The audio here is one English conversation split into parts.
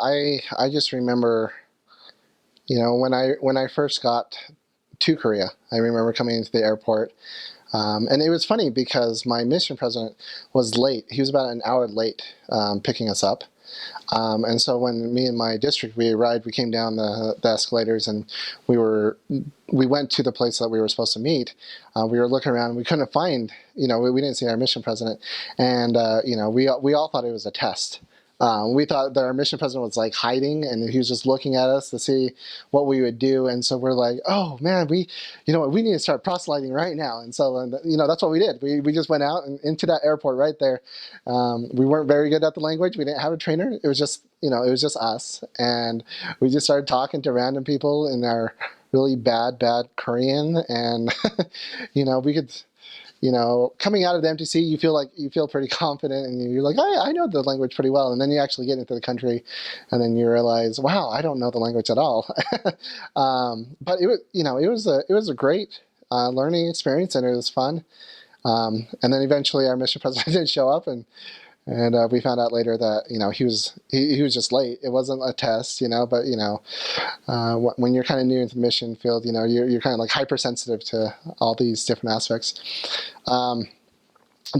I just remember, when I first got to Korea, I remember coming into the airport, and it was funny because my mission president was late. He was about an hour late picking us up. And so when me and my district, we arrived, we came down the escalators, and we went to the place that we were supposed to meet. We were looking around and we couldn't find, we didn't see our mission president. And, we all thought it was a test. We thought that our mission president was like hiding and he was just looking at us to see what we would do. And so we're like, oh man, we need to start proselyting right now. And so, that's what we did. We just went out and into that airport right there. We weren't very good at the language. We didn't have a trainer. It was just, it was just us. And we just started talking to random people in our really bad Korean. And, we could, coming out of the MTC, you feel pretty confident, and you're like, I know the language pretty well. And then you actually get into the country, and then you realize, wow, I don't know the language at all. But it was a great learning experience, and it was fun. And then eventually our mission president didn't show up, and we found out later that he was just late. It wasn't a test, but when you're kind of new into the mission field, you're kind of like hypersensitive to all these different aspects.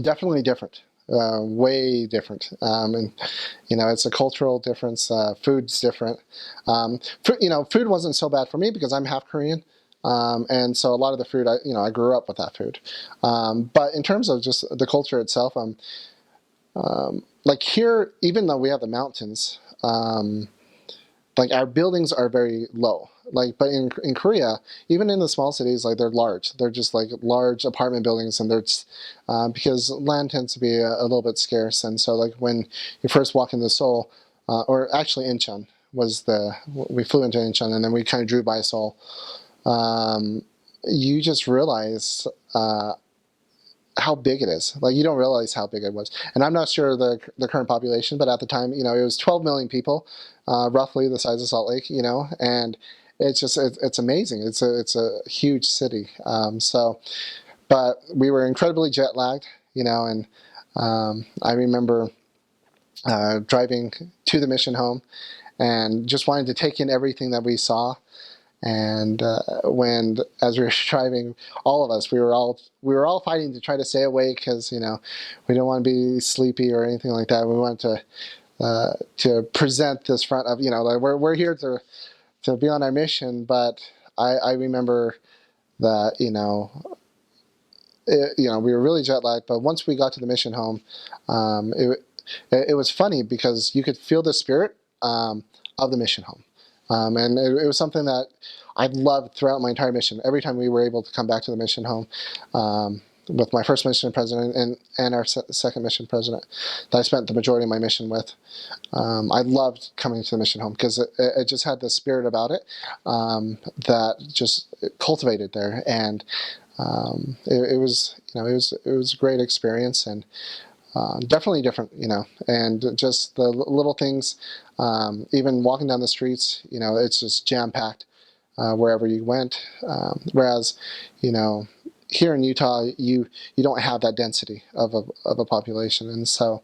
Definitely different, way different, and it's a cultural difference. Food's different. Food wasn't so bad for me because I'm half Korean. And so a lot of the food, I grew up with that food. But in terms of just the culture itself, like here, even though we have the mountains, like our buildings are very low. But in Korea, even in the small cities, like they're large. They're just like large apartment buildings, and they're just, because land tends to be a little bit scarce. And so, like when you first walk into Seoul, or actually Incheon we flew into Incheon, and then we kind of drew by Seoul. You just realize how big it is. Like you don't realize how big it was. And I'm not sure the current population, but at the time, it was 12 million people, roughly the size of Salt Lake, and it's just it's amazing. It's a huge city. But we were incredibly jet lagged, and I remember driving to the mission home and just wanting to take in everything that we saw. And as we were driving, all of us, we were all fighting to try to stay awake because we don't want to be sleepy or anything like that. We wanted to present this front of like we're here to be on our mission. But I remember that we were really jet lagged. But once we got to the mission home, it was funny because you could feel the spirit of the mission home. And it was something that I loved throughout my entire mission. Every time we were able to come back to the mission home, with my first mission president and our second mission president that I spent the majority of my mission with, I loved coming to the mission home because it just had the spirit about it that just cultivated there, and it was a great experience, and definitely different, and just the little things, even walking down the streets, it's just jam-packed wherever you went. Whereas, here in Utah, you don't have that density of a population. And so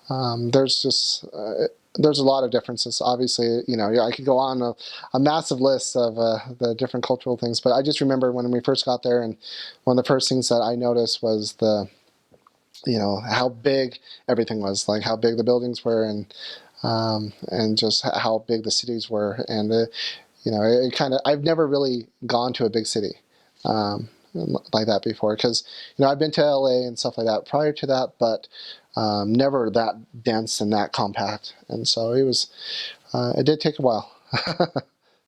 there's a lot of differences. Obviously, I could go on a massive list of the different cultural things, but I just remember when we first got there, and one of the first things that I noticed was how big everything was, like how big the buildings were, and just how big the cities were. And it kind of, I've never really gone to a big city like that before, because I've been to LA and stuff like that prior to that, but never that dense and that compact. And so it did take a while.